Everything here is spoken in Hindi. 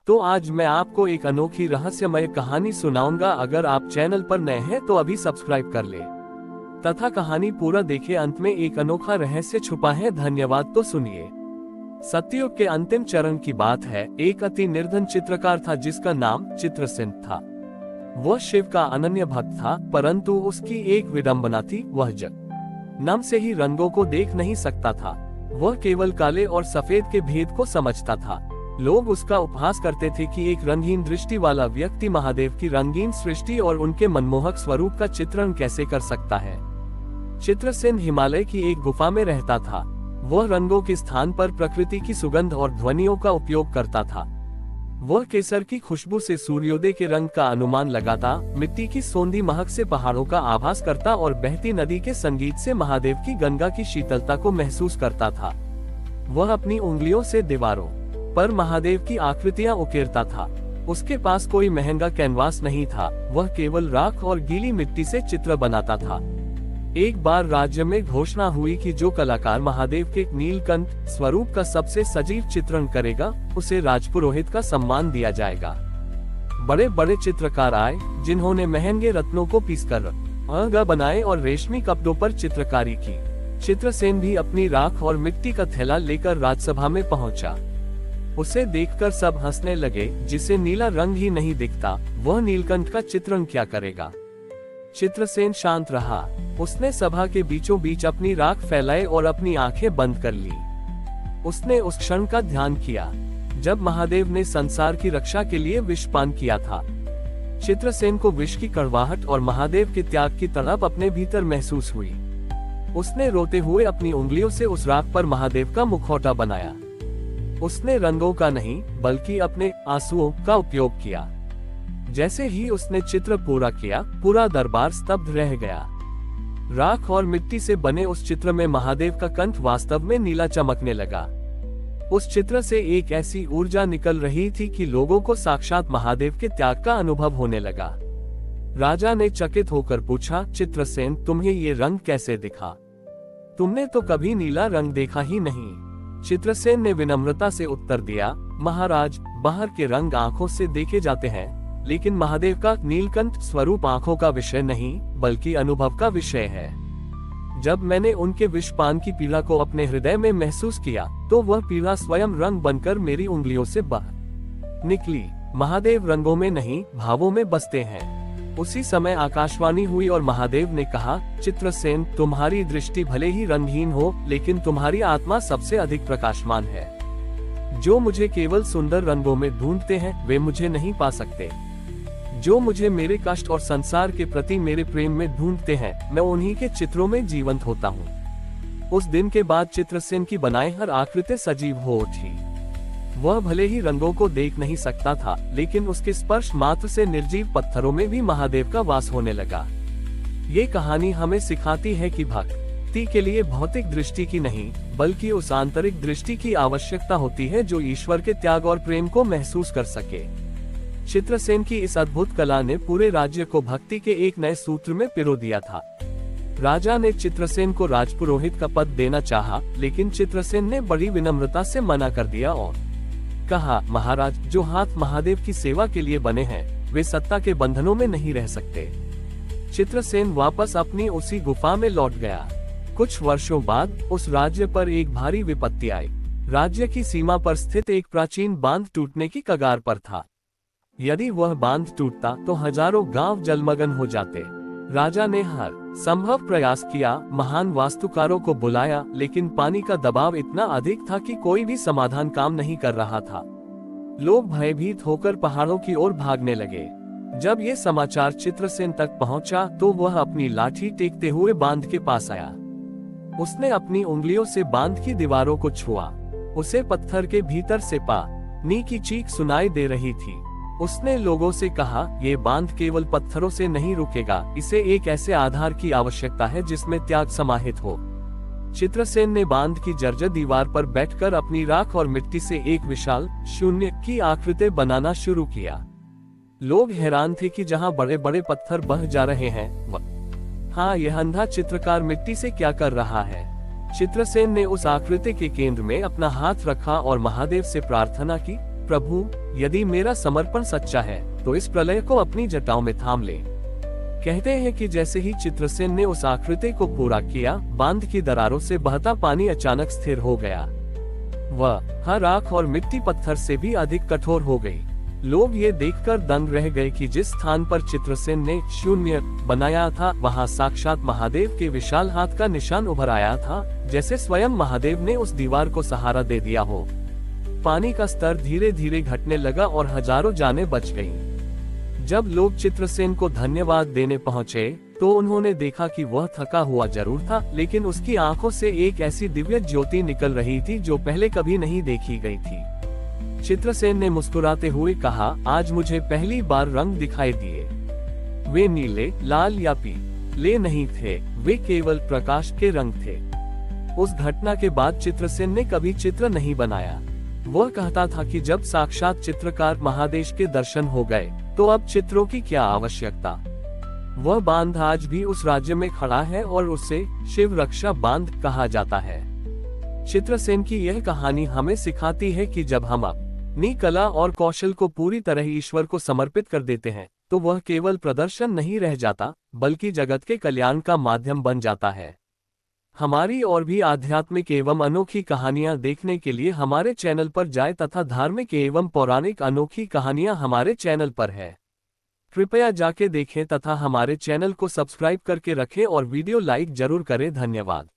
तो आज मैं आपको एक अनोखी रहस्यमय कहानी सुनाऊंगा। अगर आप चैनल पर नए हैं तो अभी सब्सक्राइब कर ले तथा कहानी पूरा देखें। अंत में एक अनोखा रहस्य छुपा है। धन्यवाद। तो सुनिए। सतयुग के अंतिम चरण की बात है। एक अति निर्धन चित्रकार था जिसका नाम चित्रसेन था। वह शिव का अनन्य भक्त था, परंतु उसकी एक विडंबना थी। वह जग नम से ही रंगों को देख नहीं सकता था। वह केवल काले और सफेद के भेद को समझता था। लोग उसका उपहास करते थे कि एक रंगीन दृष्टि वाला व्यक्ति महादेव की रंगीन सृष्टि और उनके मनमोहक स्वरूप का चित्रण कैसे कर सकता है। चित्रसेन हिमालय की एक गुफा में रहता था। वह रंगों के स्थान पर प्रकृति की सुगंध और ध्वनियों का उपयोग करता था। वह केसर की खुशबू से सूर्योदय के रंग का अनुमान लगाता, मिट्टी की सोंधी महक से पहाड़ों का आभास करता और बहती नदी के संगीत से महादेव की गंगा की शीतलता को महसूस करता था। वह अपनी उंगलियों से दीवारों पर महादेव की आकृतियां उकेरता था। उसके पास कोई महंगा कैनवास नहीं था। वह केवल राख और गीली मिट्टी से चित्र बनाता था। एक बार राज्य में घोषणा हुई कि जो कलाकार महादेव के नीलकंठ स्वरूप का सबसे सजीव चित्रण करेगा, उसे राजपुरोहित का सम्मान दिया जाएगा। बड़े बड़े चित्रकार आए, जिन्होंने महंगे रत्नों को पीसकर अगा बनाए और रेशमी कपड़ों पर चित्रकारी की। चित्रसेन भी अपनी राख और मिट्टी का थैला लेकर राजसभा में पहुंचा। उसे देखकर सब हंसने लगे। जिसे नीला रंग ही नहीं दिखता, वह नीलकंठ का चित्रण क्या करेगा। चित्रसेन शांत रहा। उसने सभा के बीचों बीच अपनी राख फैलाई और अपनी आंखें बंद कर ली। उसने उस क्षण का ध्यान किया जब महादेव ने संसार की रक्षा के लिए विष पान किया था। चित्रसेन को विष की कड़वाहट और महादेव के त्याग की तड़प अपने भीतर महसूस हुई। उसने रोते हुए अपनी उंगलियों से उस राख पर महादेव का मुखौटा बनाया। उसने रंगों का नहीं, बल्कि अपने आंसुओं का उपयोग किया। जैसे ही उसने चित्र पूरा किया, पूरा दरबार स्तब्ध रह गया। राख और मिट्टी से बने उस चित्र में महादेव का कंठ वास्तव में नीला चमकने लगा। उस चित्र से एक ऐसी ऊर्जा निकल रही थी कि लोगों को साक्षात महादेव के त्याग का अनुभव होने लगा। राजा ने चकित होकर पूछा, चित्रसेन, तुम्हें ये रंग कैसे दिखा? तुमने तो कभी नीला रंग देखा ही नहीं। चित्रसेन ने विनम्रता से उत्तर दिया, महाराज, बाहर के रंग आंखों से देखे जाते हैं, लेकिन महादेव का नीलकंठ स्वरूप आंखों का विषय नहीं, बल्कि अनुभव का विषय है। जब मैंने उनके विषपान की पीड़ा को अपने हृदय में महसूस किया, तो वह पीड़ा स्वयं रंग बनकर मेरी उंगलियों से बह निकली। महादेव रंगों में नहीं, भावों में बसते हैं। उसी समय आकाशवाणी हुई और महादेव ने कहा, चित्रसेन, तुम्हारी दृष्टि भले ही रंगहीन हो, लेकिन तुम्हारी आत्मा सबसे अधिक प्रकाशमान है। जो मुझे केवल सुंदर रंगों में ढूंढते हैं, वे मुझे नहीं पा सकते। जो मुझे मेरे कष्ट और संसार के प्रति मेरे प्रेम में ढूंढते हैं, मैं उन्हीं के चित्रों में जीवंत होता हूँ। उस दिन के बाद चित्रसेन की बनाई हर आकृति सजीव हो उठी। वह भले ही रंगों को देख नहीं सकता था, लेकिन उसके स्पर्श मात्र से निर्जीव पत्थरों में भी महादेव का वास होने लगा। ये कहानी हमें सिखाती है कि भक्ति के लिए भौतिक दृष्टि की नहीं, बल्कि उस आंतरिक दृष्टि की आवश्यकता होती है जो ईश्वर के त्याग और प्रेम को महसूस कर सके। चित्रसेन की इस अद्भुत कला ने पूरे राज्य को भक्ति के एक नए सूत्र में पिरो दिया था। राजा ने चित्रसेन को राजपुरोहित का पद देना चाहा, लेकिन चित्रसेन ने बड़ी विनम्रता से मना कर दिया और कहा, महाराज, जो हाथ महादेव की सेवा के लिए बने हैं, वे सत्ता के बंधनों में नहीं रह सकते। चित्रसेन वापस अपनी उसी गुफा में लौट गया। कुछ वर्षों बाद उस राज्य पर एक भारी विपत्ति आई। राज्य की सीमा पर स्थित एक प्राचीन बांध टूटने की कगार पर था। यदि वह बांध टूटता तो हजारों गांव जलमग्न हो जाते। राजा ने हर संभव प्रयास किया, महान वास्तुकारों को बुलाया, लेकिन पानी का दबाव इतना अधिक था कि कोई भी समाधान काम नहीं कर रहा था। लोग भयभीत होकर पहाड़ों की ओर भागने लगे। जब ये समाचार चित्रसेन तक पहुंचा, तो वह अपनी लाठी टेकते हुए बांध के पास आया। उसने अपनी उंगलियों से बांध की दीवारों को छुआ। उसे पत्थर के भीतर से पानी की चीख सुनाई दे रही थी। उसने लोगों से कहा, ये बांध केवल पत्थरों से नहीं रुकेगा, इसे एक ऐसे आधार की आवश्यकता है जिसमें त्याग समाहित हो। चित्रसेन ने बांध की जर्जर दीवार पर बैठकर अपनी राख और मिट्टी से एक विशाल शून्य की आकृति बनाना शुरू किया। लोग हैरान थे कि जहां बड़े बड़े पत्थर बह जा रहे हैं, हाँ, यह अंधा चित्रकार मिट्टी से क्या कर रहा है। चित्रसेन ने उस आकृति के केंद्र में अपना हाथ रखा और महादेव से प्रार्थना की, प्रभु, यदि मेरा समर्पण सच्चा है तो इस प्रलय को अपनी जटाओं में थाम ले। कहते हैं कि जैसे ही चित्रसेन ने उस आकृति को पूरा किया, बांध की दरारों से बहता पानी अचानक स्थिर हो गया। वह हर राख और मिट्टी पत्थर से भी अधिक कठोर हो गई। लोग ये देखकर दंग रह गए कि जिस स्थान पर चित्रसेन ने शून्य बनाया था, वहां साक्षात महादेव के विशाल हाथ का निशान उभर आया था, जैसे स्वयं महादेव ने उस दीवार को सहारा दे दिया हो। पानी का स्तर धीरे धीरे घटने लगा और हजारों जानें बच गईं। जब लोग चित्रसेन को धन्यवाद देने पहुंचे तो उन्होंने देखा कि वह थका हुआ जरूर था, लेकिन उसकी आंखों से एक ऐसी दिव्य ज्योति निकल रही थी जो पहले कभी नहीं देखी गई थी। चित्रसेन ने मुस्कुराते हुए कहा, आज मुझे पहली बार रंग दिखाई दिए। वे नीले, लाल या पीले नहीं थे, वे केवल प्रकाश के रंग थे। उस घटना के बाद चित्रसेन ने कभी चित्र नहीं बनाया। वह कहता था कि जब साक्षात चित्रकार महादेव के दर्शन हो गए तो अब चित्रों की क्या आवश्यकता। वह बांध आज भी उस राज्य में खड़ा है और उसे शिव रक्षा बांध कहा जाता है। चित्रसेन की यह कहानी हमें सिखाती है कि जब हम अपनी कला और कौशल को पूरी तरह ईश्वर को समर्पित कर देते हैं तो वह केवल प्रदर्शन नहीं रह जाता, बल्कि जगत के कल्याण का माध्यम बन जाता है। हमारी और भी आध्यात्मिक एवं अनोखी कहानियां देखने के लिए हमारे चैनल पर जाएं तथा धार्मिक एवं पौराणिक अनोखी कहानियां हमारे चैनल पर है। कृपया जाके देखें तथा हमारे चैनल को सब्सक्राइब करके रखें और वीडियो लाइक जरूर करें। धन्यवाद।